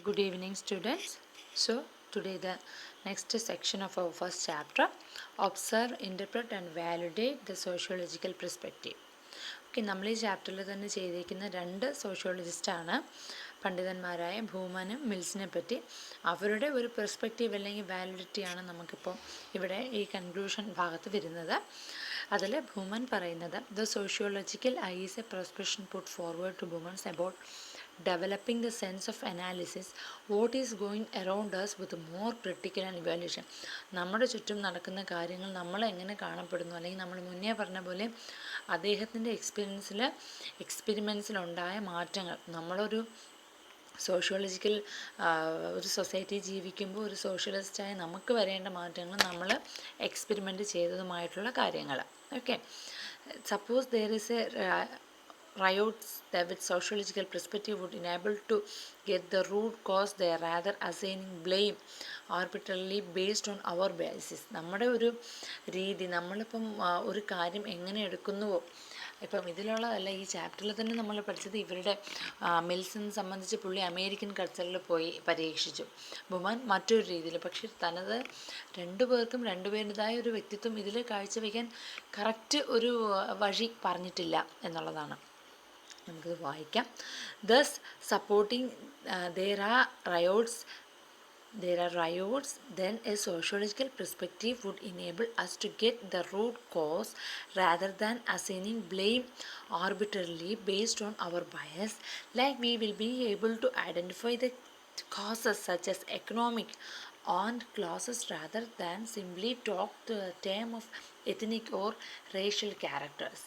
Good evening, students. So, today the next section of our first chapter, observe, interpret and validate the sociological perspective. Okay, നമ്മൾ ഈ ചാപ്റ്ററിൽ തന്നെ ചെയ്തിരിക്കുന്ന രണ്ട് സോഷ്യോളജിസ്റ്റാണ് പണ്ഡിതന്മാരായ ഭൂമനും മിൽസിനെ പറ്റി. അവരുടെ ഒരു പെർസ്പെക്റ്റീവ് അല്ലെങ്കിൽ വാലിഡിറ്റിയാണ് നമുക്കിപ്പോൾ ഇവിടെ ഈ കൺക്ലൂഷൻ ഭാഗത്ത് വരുന്നത്. അതിൽ ഭൂമൻ പറയുന്നത് the sociological eye is a prospection put forward to women's about developing the sense of analysis what is going around us with more critical and evaluation. നമ്മുടെ ചുറ്റും നടക്കുന്ന കാര്യങ്ങൾ നമ്മൾ എങ്ങനെ കാണപ്പെടുന്നു, അല്ലെങ്കിൽ നമ്മൾ മുന്നേ പറഞ്ഞ പോലെ അദ്ദേഹത്തിൻ്റെ എക്സ്പെരിമെൻസിലുണ്ടായ മാറ്റങ്ങൾ, നമ്മളൊരു സോഷ്യോളജിക്കൽ ഒരു സൊസൈറ്റി ജീവിക്കുമ്പോൾ ഒരു സോഷ്യലിസ്റ്റായി നമുക്ക് വരേണ്ട മാറ്റങ്ങൾ നമ്മൾ എക്സ്പെരിമെൻ്റ് ചെയ്തതുമായിട്ടുള്ള കാര്യങ്ങൾ. Okay, suppose there is A riots that with sociological perspective would enable to get the root cause there rather assigning blame arbitrarily based on our biases. നമ്മുടെ ഒരു രീതി, നമ്മളിപ്പം ഒരു കാര്യം എങ്ങനെ എടുക്കുന്നുവോ, ഇപ്പം ഇതിലുള്ളതല്ല, ഈ ചാപ്റ്ററിൽ തന്നെ നമ്മൾ പഠിച്ചത് ഇവരുടെ മിൽസിനെ സംബന്ധിച്ച് പുള്ളി അമേരിക്കൻ കൾച്ചറിൽ പോയി പരീക്ഷിച്ചു, ബുമാൻ മറ്റൊരു രീതിയിൽ. പക്ഷേ തനത് രണ്ടുപേരുടേതായ ഒരു വ്യക്തിത്വം ഇതിൽ കാഴ്ചവെക്കാൻ കറക്റ്റ് ഒരു വഴി പറഞ്ഞിട്ടില്ല എന്നുള്ളതാണ്. നമുക്കിത് വായിക്കാം. Thus supporting there are riots, then a sociological perspective would enable us to get the root cause rather than assigning blame arbitrarily based on our bias, like we will be able to identify the causes such as economic and classes rather than simply talk to the term of ethnic or racial characters.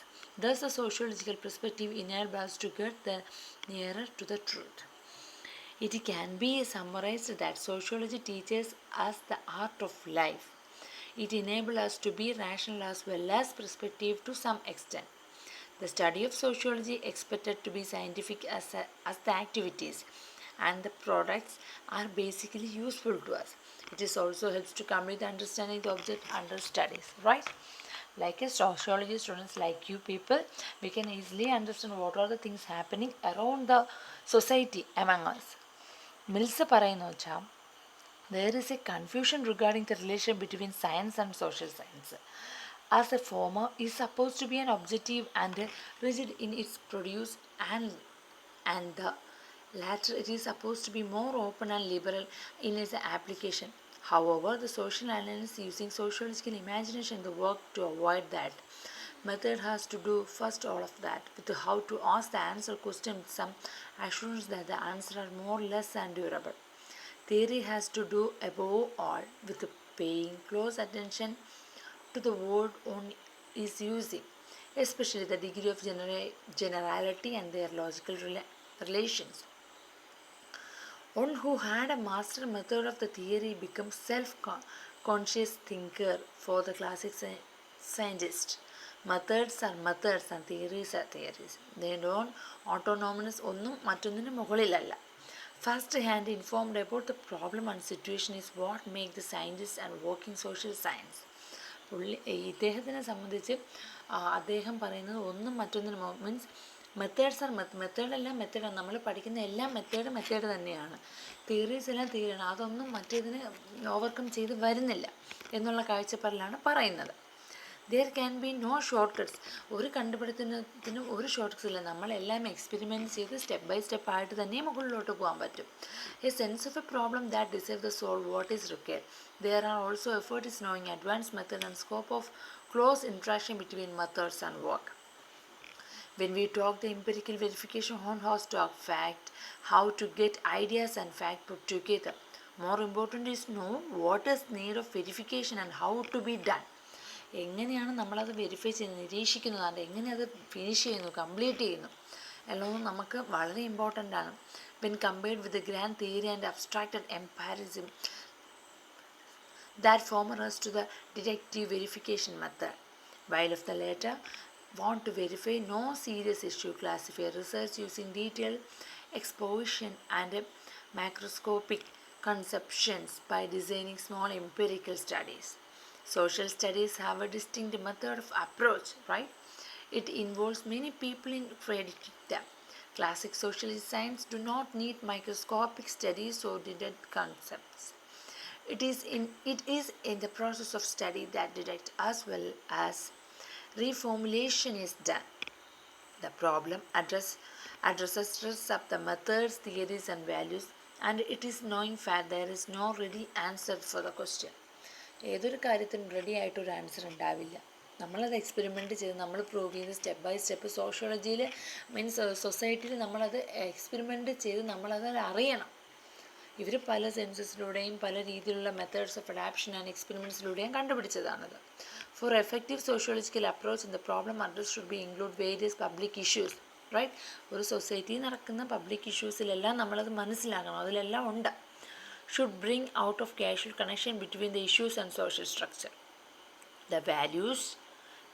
Thus, a sociological perspective enables us to get nearer to the truth. It can be summarized that sociology teaches us the art of life. It enables us to be rational as well as perspective to some extent. The study of sociology expected to be scientific as the activities and the products are basically useful to us. It is also helps to complete understanding the object under studies, right? Like a sociology students like you people, we can easily understand what are the things happening around the society among us. Mills പറയുന്നു വെച്ചാൽ there is a confusion regarding the relation between science and social science, as the former is supposed to be an objective and rigid in its produce and the latter it is supposed to be more open and liberal in its application. However, the social analyst using sociological imagination in the work to avoid that method has to do first all of that with how to ask the answer question with some assurance that the answer are more or less and durable. Theory has to do above all with paying close attention to the word one is using, especially the degree of generality and their logical relations. One who had a master method of the theory becomes self-conscious thinker for the classic scientist. Methods are methods and theories are theories. They don't autonomous ഒന്നും മറ്റൊന്നിന് മുകളിലല്ല. First hand informed about the problem and situation is what make the scientist and working social science. ഇദ്ദേഹത്തിനെ സംബന്ധിച്ച് അദ്ദേഹം പറയുന്നത് ഒന്നും മറ്റൊന്നിന് means methods R മെത്തേഡെല്ലാം മെത്തേഡാണ്. നമ്മൾ പഠിക്കുന്ന എല്ലാം മെത്തേഡ് തന്നെയാണ്. തിയറീസ് എല്ലാം തിയറിയാണ്. അതൊന്നും മറ്റേതിന് ഓവർകം ചെയ്ത് വരുന്നില്ല എന്നുള്ള കാഴ്ചപ്പാടിലാണ് പറയുന്നത്. There can be no shortcuts. ഒരു കണ്ടുപിടുത്തത്തിനും ഒരു ഷോർട്ട് കട്ട്സ് ഇല്ല. നമ്മളെല്ലാം എക്സ്പെരിമെൻറ്റ് ചെയ്ത് സ്റ്റെപ്പ് ബൈ സ്റ്റെപ്പ് ആയിട്ട് തന്നെ മുകളിലോട്ട് പോകാൻ പറ്റും. A sense of A problem that decide the solve what is required. There are also effort is knowing advance method and scope of close interaction between methods and work. When we talk the empirical verification on how to talk fact, how to get ideas and fact put together. More important is know what is need of verification and how to be done. എങ്ങനെയാണ് നമ്മളത് verify ചെയ്യുന്നത്, നിരീക്ഷിക്കുന്നത്, അത് എങ്ങനെ അത് finish ചെയ്യുന്നു, complete ചെയ്യുന്നു എല്ലാം നമുക്ക് വളരെ ഇമ്പോർട്ടൻ്റ് ആണ്. When compared with grand theory and abstracted empiricism that former us to the deductive verification method, while of the latter want to verify no serious issue, classify research using detailed exposition and macroscopic conceptions by designing small empirical studies. Social studies have a distinct method of approach, right? It involves many people in predicting them. Classic socialist science do not need microscopic studies or detect concepts. It is in the process of study that detect as well as reformulation is done. The problem addresses stress of the methods, theories, and values, and it is knowing fact there is no ready answer for the question. ഏതൊരു കാര്യത്തിനും ready ആയിട്ടൊരു answer ഉണ്ടാവില്ല. നമ്മളത് experiment ചെയ്ത് നമ്മൾ prove ചെയ്ത് step by step സോഷ്യോളജിയിൽ means സൊസൈറ്റിയിൽ നമ്മളത് എക്സ്പെരിമെൻ്റ് ചെയ്ത് നമ്മളത് അറിയണം. ഇവർ പല സെൻസസിലൂടെയും പല രീതിയിലുള്ള മെത്തേഡ്സ് ഓഫ് അഡാപ്ഷൻ ആൻഡ് എക്സ്പെരിമെൻറ്റ്സിലൂടെയും കണ്ടുപിടിച്ചതാണത്. For effective sociological approach in the problem address should be include various public issues, right? ഒരു സൊസൈറ്റിയിൽ നടക്കുന്ന പബ്ലിക് ഇഷ്യൂസിലെല്ലാം നമ്മളത് മനസ്സിലാക്കണം, അതിലെല്ലാം ഉണ്ട്. Should bring out of causal connection between the issues and social structure. The values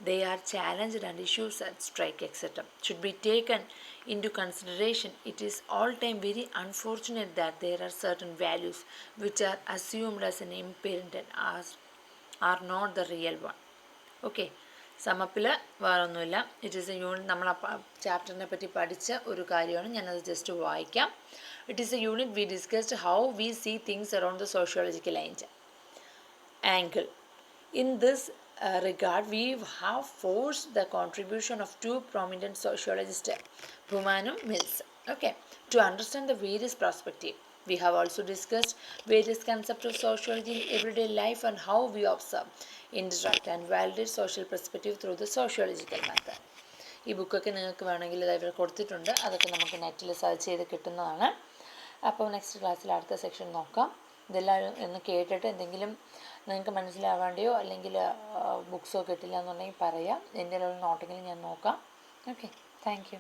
they are challenged and issues at strike, etc., should be taken into consideration. It is all time very unfortunate that there are certain values which are assumed as an imperative and are not the real one. Okay, സമപ്പിൽ വേറൊന്നുമില്ല. It is a unit, നമ്മൾ ആ ചാപ്റ്ററിനെ പറ്റി പഠിച്ച ഒരു കാര്യമാണ്. ഞാനത് just വായിക്കാം. It is a unit we discussed how we see things around the sociological angle. In this regard, we have forced the contribution of two prominent sociologists, Buhmann and Mills, okay, to understand the various perspectives. We have also discussed various concepts of sociology in everyday life and how we observe, interact and validate social perspective through the sociological method. ഈ ബുക്കൊക്കെ നിങ്ങൾക്ക് വേണമെങ്കിൽ ഇവർ കൊടുത്തിട്ടുണ്ട്, അതൊക്കെ നമുക്ക് നെറ്റിൽ search ചെയ്ത് കിട്ടുന്നതാണ്. അപ്പോൾ നെക്സ്റ്റ് ക്ലാസ്സിൽ അടുത്ത സെക്ഷൻ നോക്കാം. ഇതെല്ലാം ഒന്ന് കേട്ടിട്ട് എന്തെങ്കിലും നിങ്ങൾക്ക് മനസ്സിലാവേണ്ടിയോ അല്ലെങ്കിൽ ബുക്സോ കിട്ടില്ല എന്നുണ്ടെങ്കിൽ പറയാം. എൻ്റെ ഒരു നോട്ടെങ്കിലും ഞാൻ നോക്കാം. Okay, thank you.